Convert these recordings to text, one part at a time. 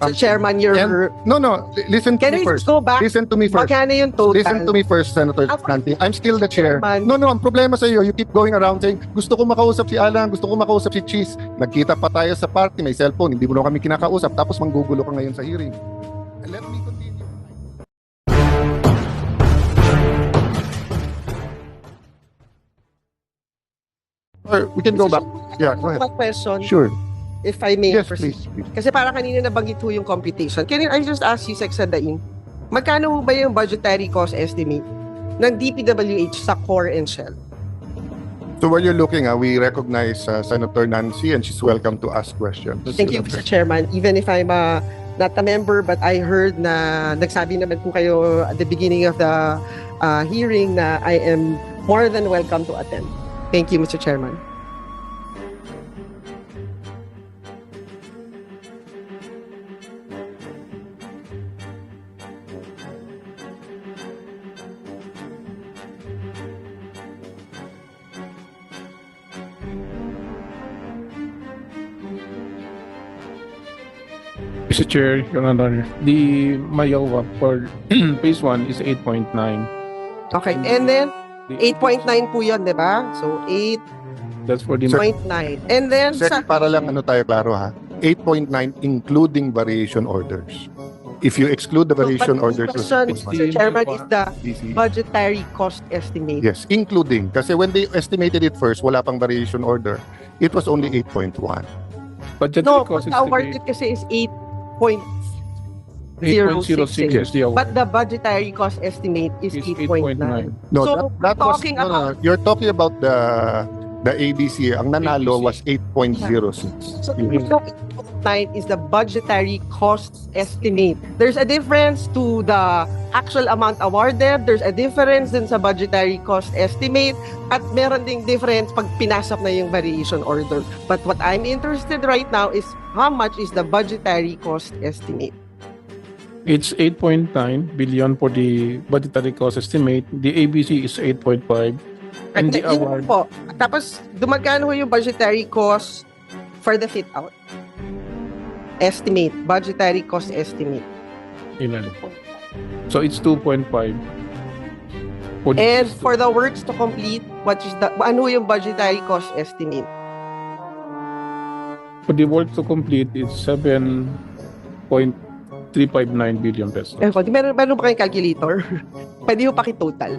So, Chairman, you're... No, listen to Can me we first. go back? Listen to me first. Magkano yung total? Listen to me first, Senator Nancy. I'm still the chair. Chairman. No, ang problema sa iyo, you keep going around saying, gusto ko makausap si Alan, gusto ko makausap si Cheese. Nagkita pa tayo sa party, may cellphone, hindi mo na kami kinakausap, tapos manggugulo ka ngayon sa hearing. Let me continue. Or we can go back. Yeah, go ahead. One question, Sure. if I may Yes, proceed. please. Kasi para kanina nabanggit ho yung computation. Can I just ask you, Sec Sandain, magkano ho ba yung budgetary cost estimate ng DPWH sa core and shell? So while you're looking, we recognize Senator Nancy and she's welcome to ask questions. Thank you, Mr. Chairman. Even if I'm not a member, but I heard na nagsabi naman po kayo at the beginning of the hearing na I am more than welcome to attend. Thank you, Mr. Chairman. Mr. Chair, Your Honor, the Mayowa for phase 1 is 8.9. Okay, and then The- 8.9 po yun, di ba? So, 8.9. That's for the And then, sa, Sec, para lang tayo klaro 8.9 including variation orders. If you exclude the variation but orders, question, it's Mr. Chairman, is the DC. budgetary cost estimate. Yes, including. Kasi when they estimated it first, wala pang variation order. It was only 8.1. budgetary No, cost the awarded kasi is 8.06. 8.06 is the award. But the budgetary cost estimate is Is 8.9. No, So, that was, talking no, you're talking about the ABC. Ang nanalo ABC. was 8.06. So, 8.9 is the budgetary cost estimate. There's a difference to the actual amount awarded. There's a difference din sa budgetary cost estimate. At meron ding difference pag pinasok na yung variation order. But what I'm interested right now is how much is the budgetary cost estimate? It's 8.9 billion for the budgetary cost estimate. The ABC is 8.5. And the Yun award, po. Tapos, dumagkano ho yung budgetary cost for the fit-out? Estimate. Budgetary cost estimate. ilan? So it's 2.5. For the- And for the works to complete, what is the, ano yung budgetary cost estimate? For the work to complete, it's 7.359 billion pesos. Meron ba kayong calculator? Pwede ho pakitotal.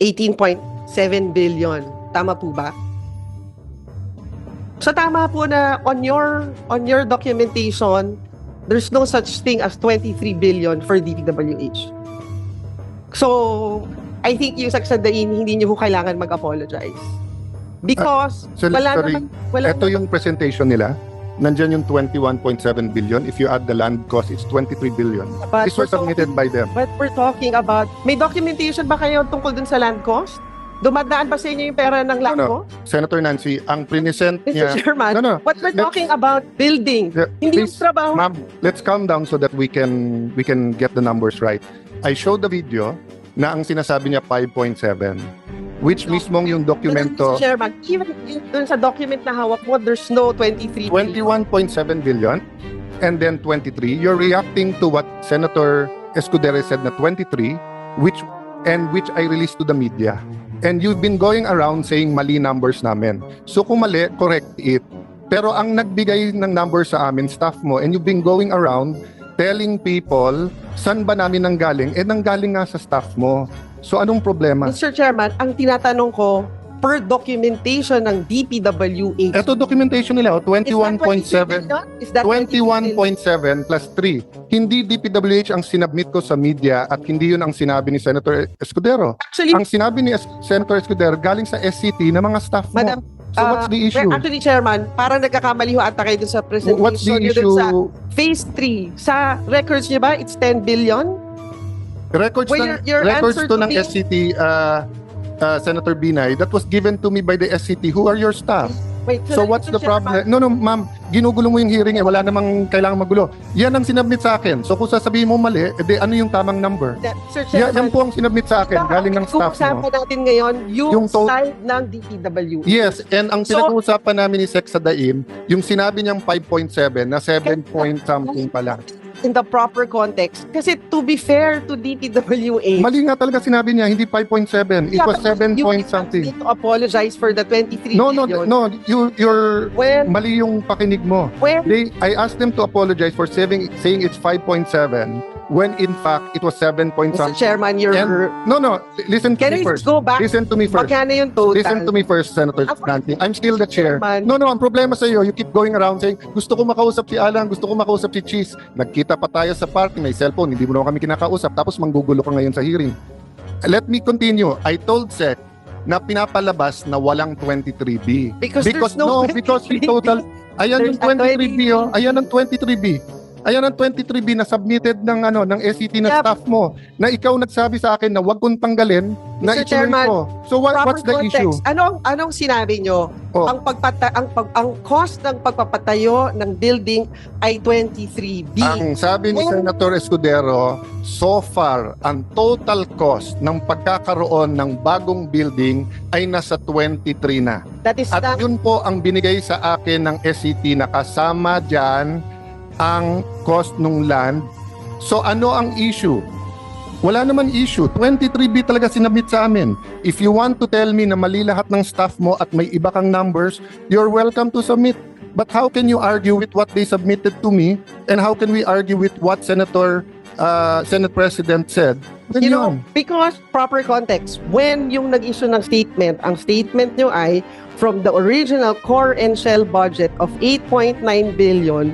$18.7 billion. Tama po ba? So tama po na on your documentation, there's no such thing as 23 billion for DPWH. So, I think yung saksadain, hindi niyo po kailangan mag-apologize. Because, wala sorry. naman, wala Ito yung presentation nila. Nandyan yung 21.7 billion. If you add the land cost, it's 23 billion. but These were submitted by them. But we're talking about, may documentation ba kayo tungkol dun sa land cost? Dumadaan ba sa inyo yung pera ng land No. cost? Senator Nancy, ang present Mr. niya... Chairman, No. what we're Let's- talking about, building. Yeah, Hindi yung please, trabaho. Ma'am, let's calm down so that we can get the numbers right. I showed the video na ang sinasabi niya 5.7, which mismong yung Mr. dokumento Chairman, even dun sa document na hawak mo, there's no 23 billion. 21.7 billion and then 23. You're reacting to what Senator Escudero said na 23, which I released to the media. And you've been going around saying mali numbers namin. So kung mali, correct it. Pero ang nagbigay ng numbers sa amin, staff mo, and you've been going around telling people, saan ba namin nanggaling? Nanggaling nga sa staff mo. So anong problema? Mr. Chairman, ang tinatanong ko, per documentation ng DPWH, Ito documentation nila, is that 21.7. 23 billion? Is that 21.7 plus 3. Hindi DPWH ang sinabmit ko sa media at hindi yun ang sinabi ni Senator Escudero. Actually, Ang sinabi ni Senator Escudero galing sa SCT na mga staff mo. Madam, So what's the issue? Actually, Chairman, parang nagkakamali ho ata kayo dun sa presentation. What's the niyo dun issue? Sa phase 3, sa records niyo ba, it's 10 billion? Records Well, your records answer to to ng me- SCT, Senator Binay, that was given to me by the SCT. Who are your staff? Wait, So what's the problem? No, ma'am, ginugulo mo yung hearing eh. Wala namang kailangan magulo. Yan ang sinabmit sa akin. So kung sasabihin mo mali, edi ano yung tamang number? Sir Yan Chairman, po ang sinabmit sa akin, galing ng staff usapan mo. natin ngayon yung Yung to- side ng DPWH. Yes, and ang So- pinag-uusapan namin ni Sec sa Daim, yung sinabi niyang 5.7 na 7 point something pala. In the proper context. Kasi to be fair to DPWH, Mali nga talaga sinabi niya, hindi 5.7. It was 7 you point want something. me to apologize for the 23 No, billion. you're When, mali yung pakinig mo. when, I asked them to apologize for saying it's 5.7 when in fact it was 7 point Mr. something. Chairman, you're... No, listen to Can me we first. go back? Listen to me first. Magkano yung total? Listen to me first, Senator Nancy. I'm still the chair. Chairman. No, ang problema sa iyo, you keep going around saying, gusto ko makausap si Alan, gusto ko makausap si Cheese. Nagkita pa tayo sa party, may cellphone, hindi mo naman kami kinakausap, tapos manggugulo ka ngayon sa hearing. Let me continue. I told Sec na pinapalabas na walang 23B. Because there's no because the 23B. total, ayan yung There's a 23B, oh. Ayan ang 23B. Ayan ang 23B na submitted ng SCT na Yeah. staff mo na ikaw nagsabi sa akin na wag kong tanggalin na Mr. ituloy Chairman, ko. So Proper what's the issue? context. Anong sinabi nyo? Oh. Ang cost ng pagpapatayo ng building ay 23B. Ang sabi ni Oh. Senator Escudero, so far, ang total cost ng pagkakaroon ng bagong building ay nasa 23 na. That is At not... yun po ang binigay sa akin ng SCT na kasama dyan ang cost ng land. So ano ang issue? Wala naman issue. 23B talaga sinabit sa amin. If you want to tell me na mali lahat ng staff mo at may iba kang numbers, you're welcome to submit. But how can you argue with what they submitted to me? And how can we argue with what Senate President said? Then You know, yun. because proper context, when yung nag-issue ng statement, ang statement nyo ay from the original core and shell budget of 8.9 billion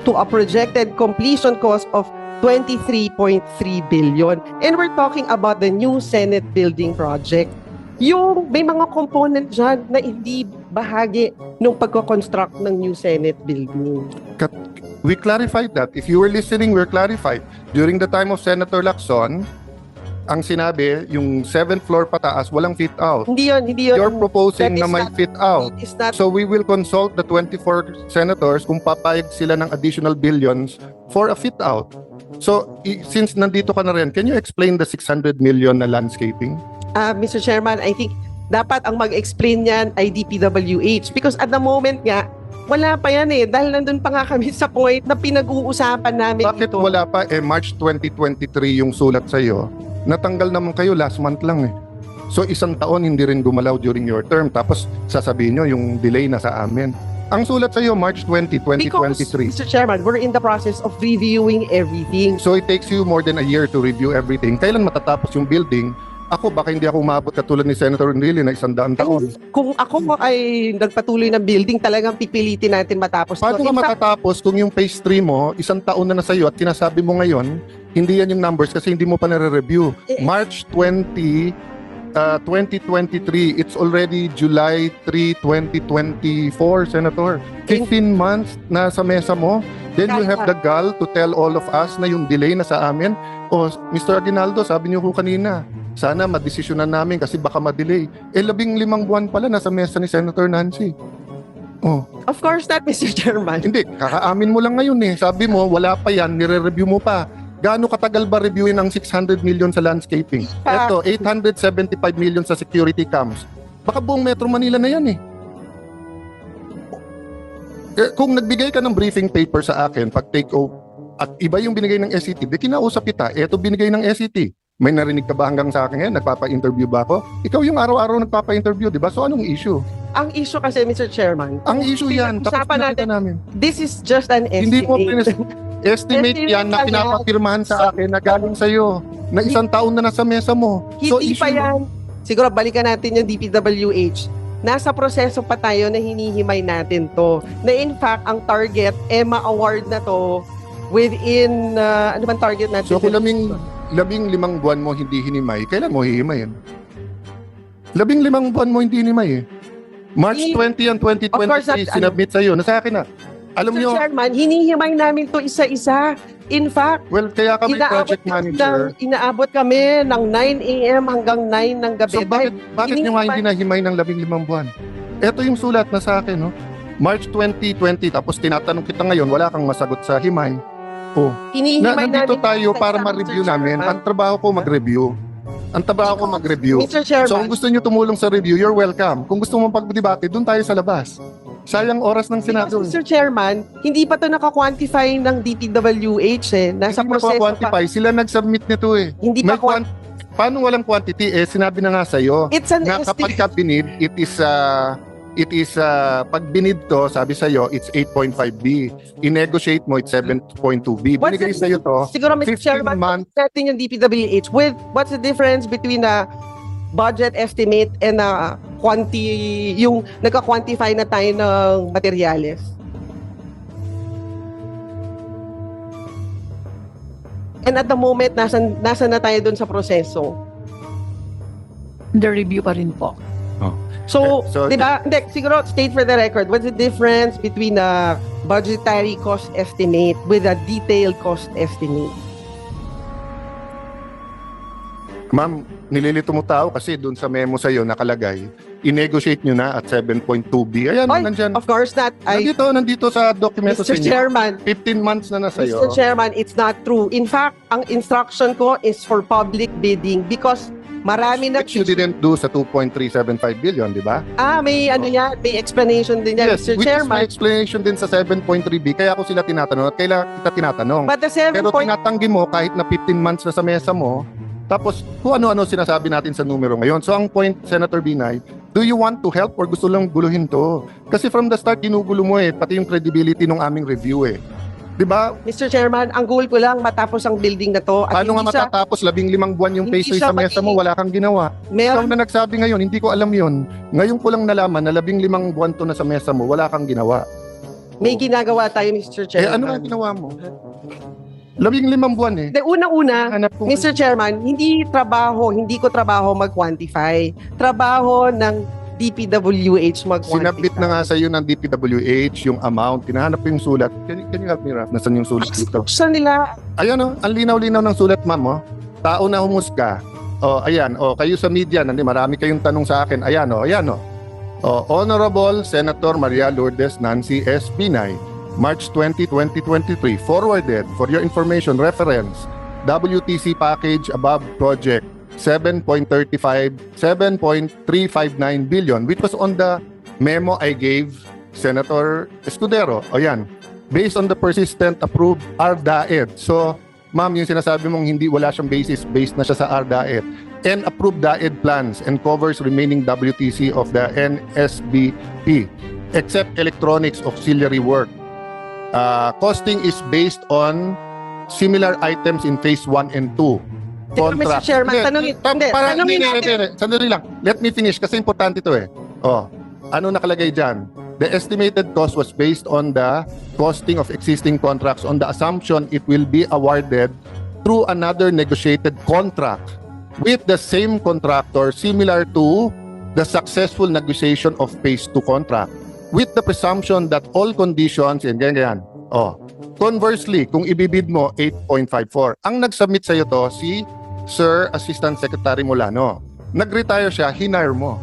to a projected completion cost of 23.3 billion. And we're talking about the new Senate building project. Yung may mga component dyan na hindi bahagi ng pagko-construct ng new Senate building. We clarified that. If you were listening, we're clarified. During the time of Senator Lacson, ang sinabi, yung 7th floor pataas, walang fit out. Hindi yun. You're proposing That na is may not- fit out. It is not... So we will consult the 24 senators kung papayag sila ng additional billions for a fit out. So since nandito ka na rin, can you explain the 600 million na landscaping? Mr. Chairman, I think dapat ang mag-explain niyan ay DPWH because at the moment nga, wala pa yan eh. Dahil nandun pa nga kami sa point na pinag-uusapan namin Bakit ito. wala pa? March 2023 yung sulat sa'yo. Natanggal naman kayo last month lang eh. So isang taon hindi rin gumalaw during your term. Tapos sasabihin nyo yung delay na sa amin. Ang sulat sa'yo, March 20, Because, 2023. Mr. Chairman, we're in the process of reviewing everything. So it takes you more than a year to review everything. Kailan matatapos yung building? Ako, baka hindi ako umabot katulad ni Senator Enrile na 100 taon. Kung ako ay nagpatuloy ng building, talagang pipilitin natin matapos. Paano to. ka In fact, matatapos kung yung phase 3 mo, 1 taon na sa'yo at sinasabi mo ngayon, hindi yan yung numbers kasi hindi mo pa nare-review. March 20, 2023, it's already July 3, 2024, Senator. 15 months na sa mesa mo. Then you have the gall to tell all of us na yung delay na sa amin. O, Mr. Aguinaldo, sabi niyo ko kanina, sana madesisyonan namin kasi baka ma-delay. 15 buwan pala nasa mesa ni Senator Nancy. Oh, of course not, Mr. Chairman. hindi, kakaamin mo lang ngayon eh. Sabi mo, wala pa yan, nire-review mo pa. Gaano katagal ba reviewin ang 600 million sa landscaping? Ito, 875 million sa security cams. Baka buong Metro Manila na yan eh. Kung nagbigay ka ng briefing paper sa akin, pag take over, at iba yung binigay ng SCT, di kinausap kita, eto binigay ng SCT. May narinig ka ba hanggang sa akin ngayon? Nagpapa-interview ba ako? Ikaw yung araw-araw nagpapa-interview, di ba? So anong issue? Ang issue kasi, Mr. Chairman, Ang issue yan, tapos Usapan pinakita namin. this is just an estimate. Hindi mo estimate yan na Estimate pinapapirmahan sa akin na galing sa'yo na 1 taon na nasa mesa mo. So Hindi pa issue yan. Siguro balikan natin yung DPWH. Nasa proseso pa tayo na hinihimay natin to. Na in fact, ang target, EMA award na to within, ano bang target natin? So kung labing limang buwan mo hindi hinimay, kailan mo hihimayin? 15 buwan mo hindi hinimay eh. March 20 and Of course, 2023 sinabmit sa'yo. Nasa akin na. Alam Mr. nyo, Chairman, hinihimay namin to isa-isa. In fact, well, kaya kami project manager. inaabot kami ng 9 a.m. hanggang 9 ng gabi. So bakit nyo nga hindi nahimay ng 15 buwan? Ito yung sulat na sa akin, no? March 2020, tapos tinatanong kita ngayon, wala kang masagot sa himay. Oh, Hinihimay nandito namin tayo isa-isa, para Mr. ma-review namin. Chairman. Ang trabaho ko mag-review. Ang trabaho ko mag-review. Mr. So Chairman, kung gusto nyo tumulong sa review, you're welcome. Kung gusto mong pagdebate, doon tayo sa labas. Sayang oras ng Senado. Mr. Chairman, hindi pa to naka-quantify ng DPWH eh. Nasa Hindi proseso pa. quantify. Sila nag-submit nito eh. Hindi pa Paano walang quantity? Sinabi na nga sa'yo. It's an Na kapag estimate. ka binid, it is pag binid to, sabi sa'yo, it's 8.5B. I-negotiate mo, it's 7.2B. What's Binigay the- sa'yo to, Siguro, Mr. 15 Chairman, months. natin yung DPWH with what's the difference between the budget estimate and yung nagka-quantify na tayo ng materyales? And at the moment, nasa na tayo dun sa proseso. The review pa rin po. So, So, di ba? Hindi, siguro, state for the record, what's the difference between the budgetary cost estimate with a detailed cost estimate? Ma'am, nililito mo tao kasi doon sa memo sa'yo nakalagay, i-negotiate nyo na at 7.2B. Ayan, Oy, nandyan. Of course not. Nandito sa dokumento sa Mr. inyo. Chairman, 15 months na sa'yo. Mr. Chairman, it's not true. In fact, ang instruction ko is for public bidding because marami na... Which you didn't do sa 2.375 billion, di ba? may ano yan, may explanation din yan, Mr. which is my Chairman. explanation din sa 7.3B. Kaya ako sila tinatanong at kailan kita tinatanong. But the 7 Pero point... tinatanggi mo kahit na 15 months na sa mesa mo, tapos kung ano-ano sinasabi natin sa numero ngayon. So ang point, Senator Binay, do you want to help or gusto lang guluhin to? Kasi from the start, ginugulo mo pati yung credibility ng aming review Di ba? Mr. Chairman, ang goal ko lang matapos ang building na to. At Paano nga hindi siya- matatapos 15 buwan yung hindi peso siya sa mesa mo, wala kang ginawa? Ikaw Meron, na nagsabi ngayon, hindi ko alam yon. Ngayon ko lang nalaman na 15 buwan to na sa mesa mo, wala kang ginawa. may ginagawa tayo, Mr. Chairman. Ano nga ginawa mo? 15 buwan De, unang-una, Hanap ko. Mr. Chairman, hindi ko trabaho mag-quantify. Trabaho ng DPWH mag-quantify. Sinabit na nga sa iyo ng DPWH yung amount. Tinahanap ko yung sulat. Can you help me, Raf? Nasaan yung sulat dito? Saan nila? Ayan ang linaw-linaw ng sulat, ma'am. Tao na humusga. Ayan. Kayo sa media, marami kayong tanong sa akin. Ayan. Honorable Senator Maria Lourdes Nancy S. Binay, March 20, 2023, forwarded for your information reference, WTC package above project 7.359 billion, which was on the memo I gave Senator Escudero. Ayan. Based on the persistent approved RDAED. So, ma'am, yung sinasabi mong wala siyang basis, based na siya sa RDAED. And approved DAED plans and covers remaining WTC of the NSBP, except electronics auxiliary work. Costing is based on similar items in phase 1 and 2. Teka, Mr. Chairman, tanungin natin. Sandali lang. Let me finish kasi importante ito ano nakalagay dyan? The estimated cost was based on the costing of existing contracts on the assumption it will be awarded through another negotiated contract with the same contractor similar to the successful negotiation of phase 2 contract with the presumption that all conditions and ganyan. Conversely, kung ibibid mo 8.54, ang nag-submit sa iyo to si Sir Assistant Secretary Molano. Nag-retire siya, hinire mo.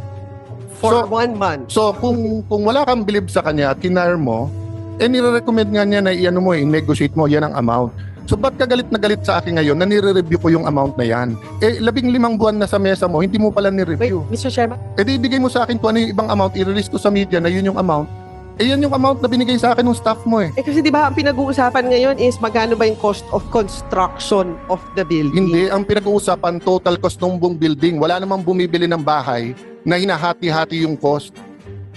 For 1 month. So kung wala kang believe sa kanya at hinire mo, nire-recommend nga niya na i-negotiate mo, yan ang amount. So ba't ka galit na galit sa akin ngayon na nire-review ko yung amount na yan? 15 buwan na sa mesa mo, hindi mo pala Wait, ni-review. Mr. Chairman. Di ibigay mo sa akin kung ano yung ibang amount, i-release ko sa media na yun yung amount. Yan yung amount na binigay sa akin ng staff mo Kasi di ba ang pinag-uusapan ngayon is magkano ba yung cost of construction of the building? Hindi, ang pinag-uusapan, total cost ng buong building. Wala namang bumibili ng bahay na hinahati-hati yung cost.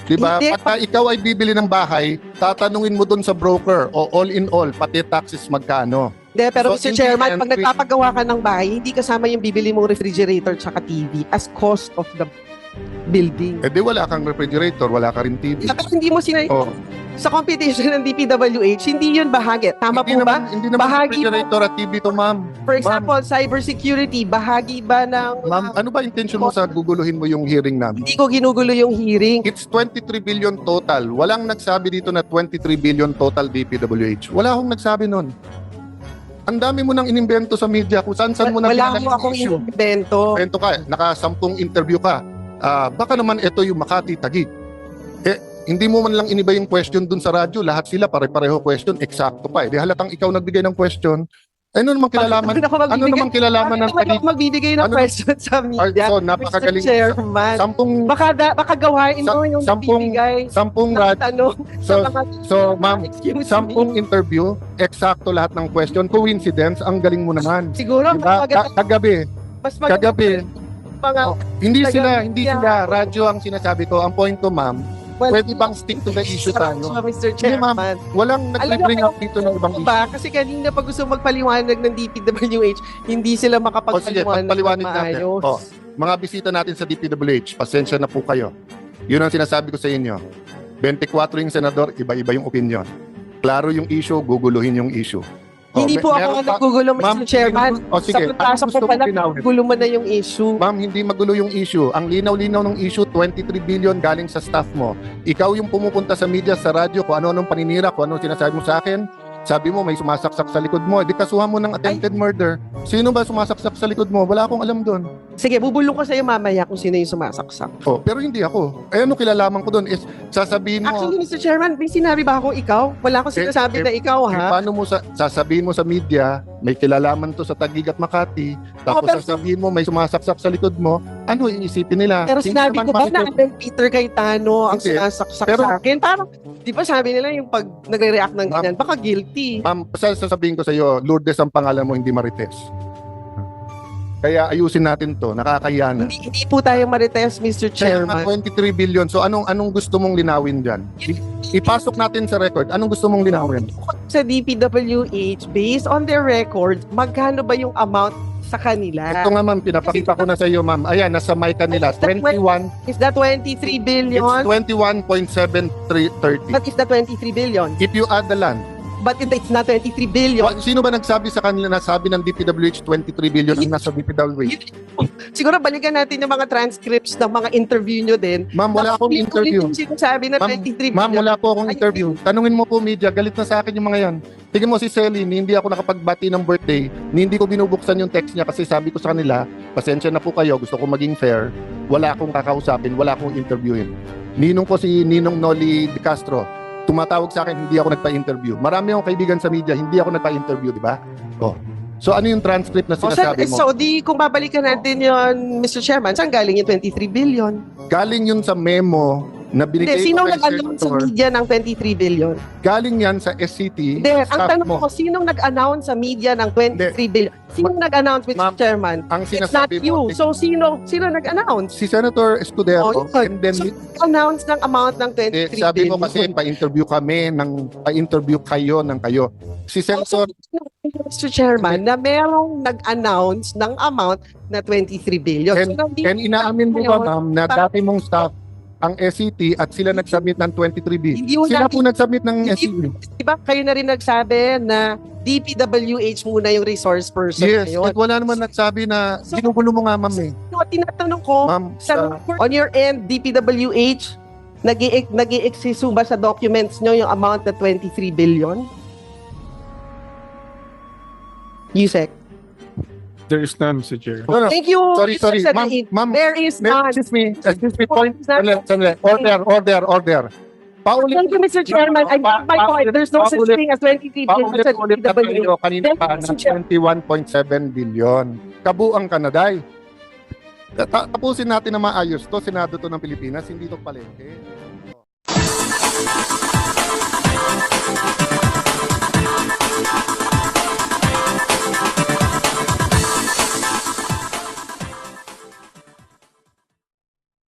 Diba? Hindi. Pagka ikaw ay bibili ng bahay, tatanungin mo dun sa broker o all in all, pati taxes magkano. Hindi, pero So, Mr. in the Chairman, end, pag nagpapagawa ka ng bahay, hindi kasama yung bibili mong refrigerator tsaka TV as cost of the building. Di wala kang refrigerator, wala ka rin TV. Tapos hindi mo Oh, sa computation ng DPWH, hindi yun bahagi. Tama po ba? Hindi naman Bahagi refrigerator at TV to, ma'am. For example, cybersecurity, bahagi ba ng... Ma'am, ano ba intention mo sa guguluhin mo yung hearing namin? Hindi ko ginugulo yung hearing. It's 23 billion total. Walang nagsabi dito na 23 billion total DPWH. Wala akong nagsabi nun. Ang dami mo nang inimbento sa media kung saan mo nang Wala pinangalan mo yung akong issue. invento. Kwento ka, naka-10 interview ka. Baka naman ito yung Makati Taguig. Hindi mo man lang iniba yung question dun sa radyo. Lahat sila pare-pareho question. Eksakto pa. Di halatang ikaw nagbigay ng question. Ano namang kilalaman? Ano namang kilalaman ng Bakit ako magbibigay ng Ano- question sa media? So, napakagaling. Mr. Chairman. Baka gawain mo yung nagbibigay. 10 radyo. Tanong So, sa mga... so, ma'am, Excuse me. 10 interview, eksakto lahat ng question. Coincidence, ang galing mo naman. Siguro, Diba? Kagabi, mas maganda kagabi. mga... Hindi Kagabi. sila. Radyo ang sinasabi ko. Ang point ko, ma'am, pwede bang stick to the issue tayo? Mr. Hindi, ma'am. Chairman. Walang nag-bring Alam mo, up dito ng ibang issue. Ba? Kasi kanina pag gusto magpaliwanag ng DPWH, hindi sila O sige, makapagpaliwanag ng pagpaliwanag natin. maayos. O, mga bisita natin sa DPWH, pasensya na po kayo. Yun ang sinasabi ko sa inyo. 24 yung senador, iba-iba yung opinion. Klaro yung issue, guguluhin yung issue. O, Hindi po ako meron ang pa- nagugulo, Ma'am, Mr. Chairman. O sige, Sa pagpasok anong ko gusto pala, mong linawin? gulo mo na yung issue. Ma'am, hindi magulo yung issue. Ang linaw-linaw ng issue, 23 billion galing sa staff mo. Ikaw yung pumupunta sa media, sa radyo, kung ano-anong paninira, kung ano sinasabi mo sa akin. Sabi mo, may sumasaksak sa likod mo. Di kasuhan mo ng attempted murder. Sino ba sumasaksak sa likod mo? Wala akong alam doon. Sige, bubulong ko sa iyo mamaya kung sino yung sumasaksak. Oh, pero hindi ako. Ano kilalaman ko doon is sasabihin mo. Actually, Mr. Chairman, may sinabi ba akong ikaw? Wala akong sinasabi na ikaw, ha? Paano mo sasabihin mo sa media, may kilalaman to sa Taguig at Makati, tapos pero- sasabihin mo may sumasaksak sa likod mo, ano iisipin nila? Pero Hindi sinabi naman ko ba na makikip- Alan Peter Cayetano ang Hindi. sinasaksak Pero- sa akin? Parang, di ba sabi nila yung pag nagre-react ng Ma'am- ganyan, baka guilty. Ma'am, sasabihin ko sa iyo, Lourdes ang pangalan mo, hindi Marites. Kaya ayusin natin to, nakakahiya na. Hindi po tayo marites, Mr. Kaya Chairman. nga 23 billion. So anong gusto mong linawin diyan? Ipasok natin sa record. Anong gusto mong linawin? Sa DPWH, based on their records, magkano ba yung amount sa kanila? Ito nga ma'am, pinapakita ko na sa iyo ma'am. Ayan, nasa mic nila. 21, Is that 23 it's billion? 21.7330. But is that 23 billion? If you add the land, But it's not 23 billion. sino ba nagsabi sa kanila na sabi ng DPWH 23 billion ang nasa DPWH? Siguro balikan natin yung mga transcripts ng mga interview nyo din. Ma'am, wala akong interview. Yung sinasabi na Ma'am, 23 billion. Ma'am, wala po akong interview. Tanungin mo po media, galit na sa akin yung mga yan. Tingnan mo si Celine, hindi ako nakapagbati ng birthday, hindi ko binubuksan yung text niya kasi sabi ko sa kanila, pasensya na po kayo, gusto ko maging fair, wala akong kakausapin, wala akong interviewin. Ninong ko si Ninong Noli De Castro, tumatawag sa akin, hindi ako nagpa-interview. Marami akong kaibigan sa media, hindi ako nagpa-interview, di ba? Oh. So ano yung transcript na sinasabi mo? So di kung babalikan natin yon, Mr. Chairman, saan galing yung 23 billion? Galing yun sa memo na binigay Hindi, sino ko kay nag-announce sa Senator. media ng 23 billion? Galing yan sa SCT. Hindi, ang staff tanong mo. ko, sinong nag-announce sa media ng 23 billion? Sinong nag-announce, Mr. Ma'am, Chairman? Ang It's not sinasabi you. mo, So sino nag-announce? si Senator Escudero, Oh, yun. and then So, announce ng amount ng 23 sabi billion. mo kasi pa-interview kami pa-interview kayo ng kayo. Si Senator Mr. Chairman, na merong nag-announce ng amount na 23 billion. And- and inaamin mo ba ma'am na dati mong staff ang SCT at sila nag-submit ng 23B. Hindi mo Sila natin- po nag-submit ng Hindi- SCT. Diba kayo na rin nagsabi na DPWH muna yung resource person Yes, ngayon. at wala naman nagsabi na So- ginugulo mo nga ma'am eh. So, tinatanong ko, Ma'am, on your end, DPWH, nag-i-exist ba sa documents nyo yung amount na 23 billion? Yusek. There is none, Mr. Chair. no, no. Thank you. Sorry, Mr. sorry. Sadain. Ma'am, There is none. excuse me, point. Sandali. Sandali. Order. Paulit. Thank you, Mr. Chairman. I got my point. There's no such thing as 23 billion sa Paulit na DPWH. tayo kanina pa Thank you, ng Mr. Chair. 21.7 billion. Kabuang Kanaday. Tapusin natin na maayos to. Senado to ng Pilipinas, hindi to palengke.